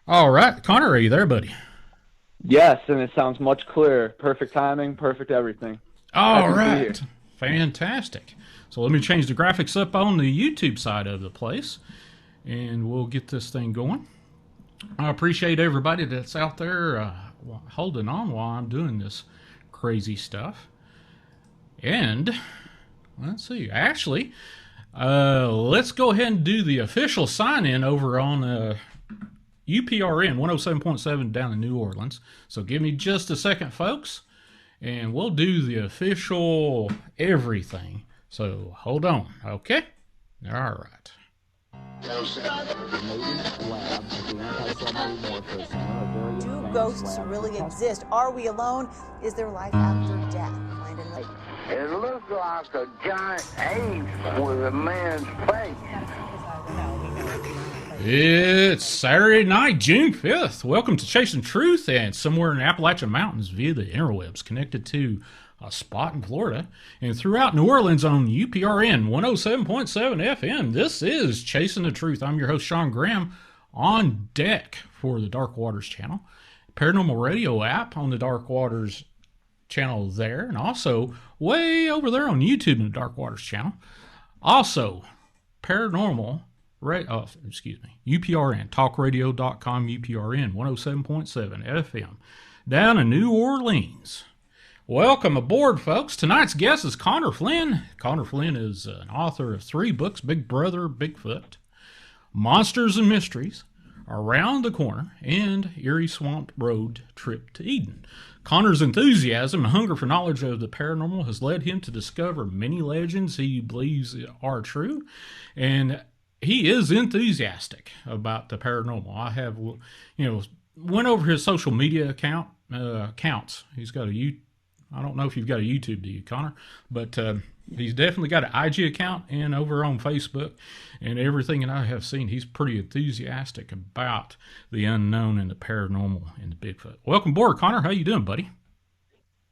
All right, Connor, are you there, buddy? Yes, and it sounds much clearer. Perfect timing, perfect everything. All Happy to be here. right, fantastic. So let me change the graphics up on the YouTube side of the place, and we'll get this thing going. I appreciate everybody that's out there holding on while I'm doing this crazy stuff. And let's see, actually, let's go ahead and do the official sign in over on UPRN 107.7 down in New Orleans. So give me just a second, folks, and we'll do the official everything. So hold on, okay? All right. Do ghosts really exist? Are we alone? Is there life after death? Find out. It looked like a giant ape with a man's face. It's Saturday night, June 5th. Welcome to Chasing Truth, and somewhere in the Appalachian Mountains via the interwebs, connected to a spot in Florida and throughout New Orleans on UPRN 107.7 FM. This is Chasing the Truth. I'm your host, Shawn Graham, on deck for the Dark Waters channel, Paranormal Radio app on the Dark Waters channel there, and also way over there on YouTube in the Dark Waters channel. Also, Paranormal UPRN, talkradio.com, UPRN 107.7 FM, down in New Orleans. Welcome aboard, folks. Tonight's guest is Connor Flynn. Connor Flynn is an author of 3 books, Big Brother, Bigfoot, Monsters and Mysteries, Around the Corner, and Eerie Swamp Road Trip to Eden. Connor's enthusiasm and hunger for knowledge of the paranormal has led him to discover many legends he believes are true, and he is enthusiastic about the paranormal. I have, went over his social media accounts. He's got I don't know if you've got a YouTube, do you, Connor? But he's definitely got an IG account and over on Facebook, and everything that I have seen, he's pretty enthusiastic about the unknown and the paranormal and the Bigfoot. Welcome aboard, Connor. How you doing, buddy?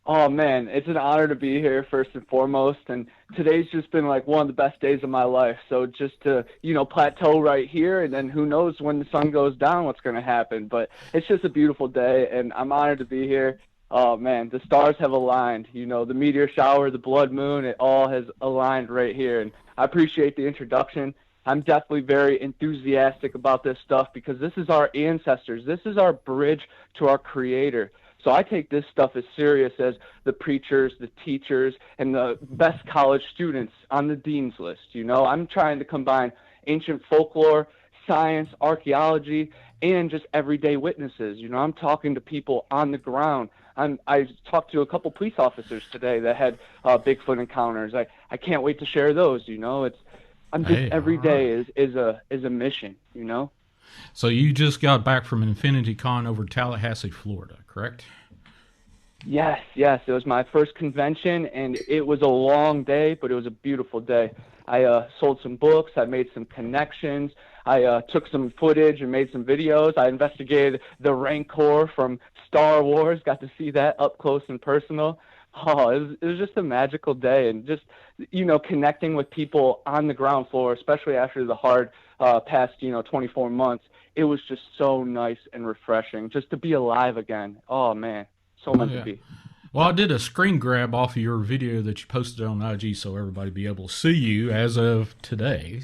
Oh man, it's an honor to be here first and foremost, and today's just been like one of the best days of my life. So just to, plateau right here, and then who knows when the sun goes down what's going to happen, but it's just a beautiful day, and I'm honored to be here. Oh man, the stars have aligned, the meteor shower, the blood moon, it all has aligned right here, and I appreciate the introduction. I'm definitely very enthusiastic about this stuff because this is our ancestors. This is our bridge to our creator. So I take this stuff as serious as the preachers, the teachers, and the best college students on the dean's list. I'm trying to combine ancient folklore, science, archaeology, and just everyday witnesses. I'm talking to people on the ground. I talked to a couple police officers today that had Bigfoot encounters. I can't wait to share those. Every day is a mission. So you just got back from Infinity Con over Tallahassee, Florida, correct? Yes. It was my first convention, and it was a long day, but it was a beautiful day. I sold some books. I made some connections. I took some footage and made some videos. I investigated the Rancor from Star Wars. Got to see that up close and personal. Oh, it was just a magical day, and just connecting with people on the ground floor, especially after the hard past 24 months. It was just so nice and refreshing just to be alive again. Oh man, so meant to be. Well, I did a screen grab off of your video that you posted on IG so everybody be able to see you as of today.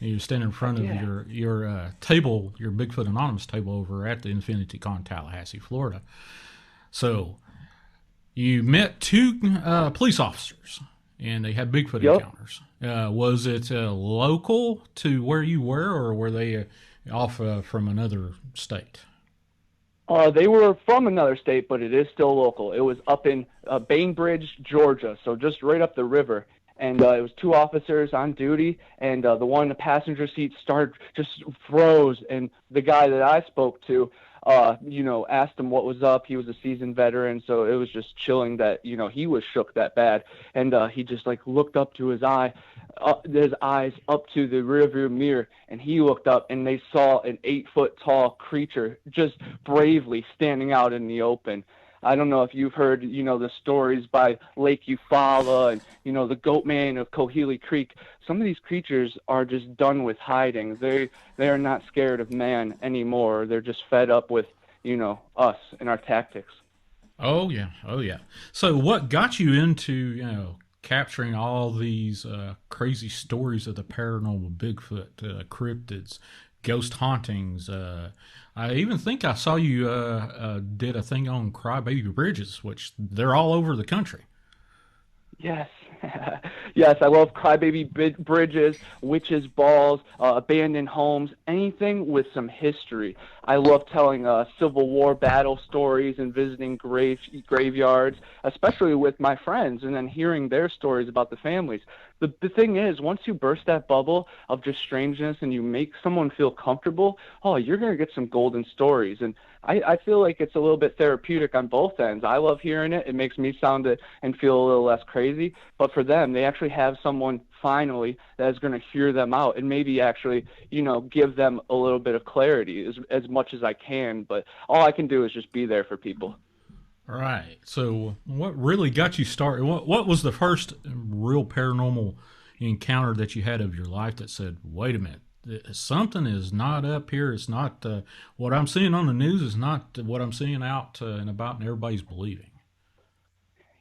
You're standing in front of your table, your Bigfoot Anonymous table over at the Infinity Con, Tallahassee, Florida. So you met 2 police officers, and they had Bigfoot encounters. Was it local to where you were, or were they off from another state? They were from another state, but it is still local. It was up in Bainbridge, Georgia, so just right up the river. And it was 2 officers on duty, and the one in the passenger seat just froze. And the guy that I spoke to, asked him what was up. He was a seasoned veteran, so it was just chilling that, he was shook that bad. And he just looked up to his eyes up to the rearview mirror, and he looked up, and they saw an 8-foot tall creature just bravely standing out in the open. I don't know if you've heard, the stories by Lake Eufaula and, the Goatman of Cohelee Creek. Some of these creatures are just done with hiding. They are not scared of man anymore. They're just fed up with, us and our tactics. Oh yeah, oh yeah. So what got you into capturing all these crazy stories of the paranormal, Bigfoot, cryptids, ghost hauntings? I even think I saw you did a thing on crybaby bridges, which they're all over the country. Yes. Yes, I love crybaby bridges, witches' balls, abandoned homes, anything with some history. I love telling Civil War battle stories and visiting graveyards, especially with my friends, and then hearing their stories about the families. The thing is, once you burst that bubble of just strangeness and you make someone feel comfortable, you're going to get some golden stories. And I feel like it's a little bit therapeutic on both ends. I love hearing it. It makes me sound it and feel a little less crazy. But for them, they actually have someone finally that is going to hear them out and maybe actually, give them a little bit of clarity as much as I can. But all I can do is just be there for people. Right. So what really got you started? What was the first real paranormal encounter that you had of your life that said, wait a minute, something is not up here. It's not what I'm seeing on the news is not what I'm seeing out and about and everybody's believing.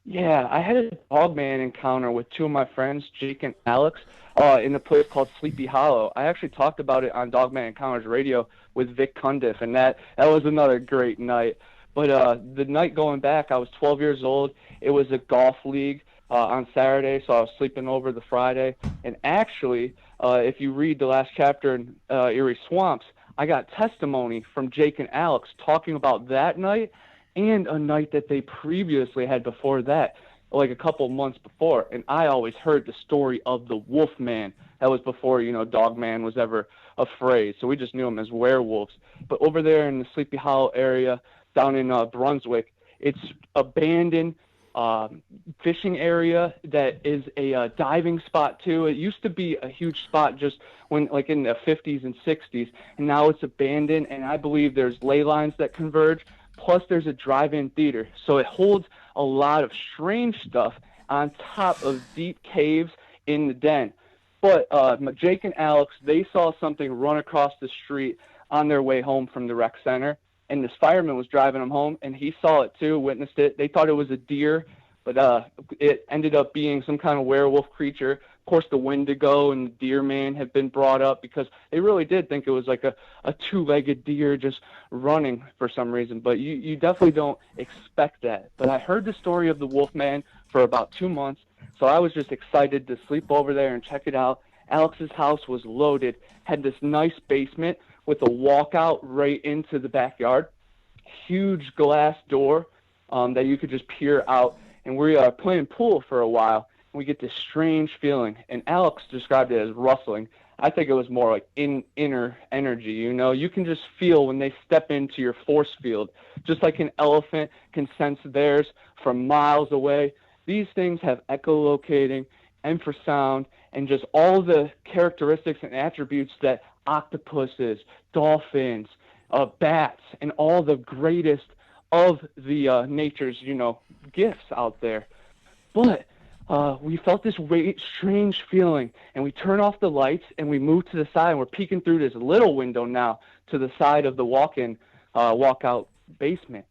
Yeah, I had a dogman encounter with two of my friends, Jake and Alex, in a place called Sleepy Hollow. I actually talked about it on Dogman Encounters Radio with Vic Cundiff, and that was another great night. But the night going back, I was 12 years old. It was a golf league on Saturday, so I was sleeping over the Friday. And actually, if you read the last chapter in Erie Swamps, I got testimony from Jake and Alex talking about that night and a night that they previously had before that, like a couple months before. And I always heard the story of the Wolfman. That was before, Dogman was ever a phrase. So we just knew him as werewolves. But over there in the Sleepy Hollow area, down in Brunswick, it's abandoned fishing area that is a diving spot too. It used to be a huge spot just when, like in the 50s and 60s, and now it's abandoned. And I believe there's ley lines that converge. Plus, there's a drive-in theater, so it holds a lot of strange stuff on top of deep caves in the den. But Jake and Alex, they saw something run across the street on their way home from the rec center. And this fireman was driving them home, and he saw it too, witnessed it. They thought it was a deer, but it ended up being some kind of werewolf creature. Of course, the Wendigo and the Deer Man have been brought up because they really did think it was like a two-legged deer just running for some reason. But you definitely don't expect that. But I heard the story of the Wolfman for about 2 months, so I was just excited to sleep over there and check it out. Alex's house was loaded, had this nice basement with a walkout right into the backyard, huge glass door that you could just peer out. And we are playing pool for a while, and we get this strange feeling. And Alex described it as rustling. I think it was more like inner energy, You can just feel when they step into your force field, just like an elephant can sense theirs from miles away. These things have echolocating, infrasound, and just all the characteristics and attributes that octopuses, dolphins, bats, and all the greatest of the nature's, gifts out there. But we felt this strange feeling, and we turn off the lights, and we move to the side, and we're peeking through this little window now to the side of the walkout basement.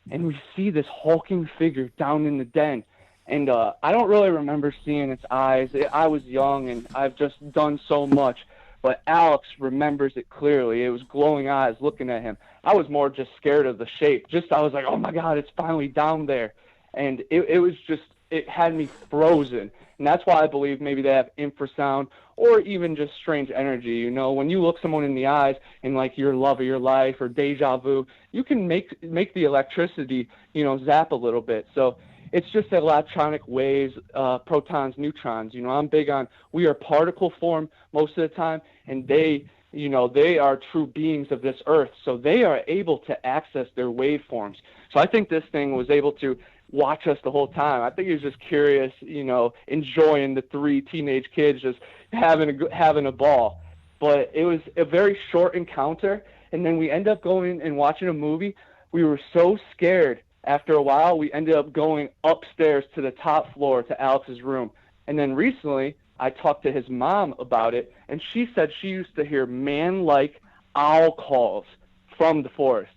And we see this hulking figure down in the den. And I don't really remember seeing its eyes. I was young, and I've just done so much. But Alex remembers it clearly. It was glowing eyes looking at him. I was more just scared of the shape. I was like, oh, my God, it's finally down there. And it had me frozen. And that's why I believe maybe they have infrasound or even just strange energy. When you look someone in the eyes and like your love of your life or deja vu, you can make the electricity, zap a little bit. So it's just electronic waves, protons, neutrons. I'm big on we are particle form most of the time, and they are true beings of this earth. So they are able to access their waveforms. So I think this thing was able to watch us the whole time. I think he was just curious, enjoying the three teenage kids just having a ball. But it was a very short encounter, and then we end up going and watching a movie. We were so scared After a while, we ended up going upstairs to the top floor to Alex's room. And then recently, I talked to his mom about it, and she said she used to hear man-like owl calls from the forest.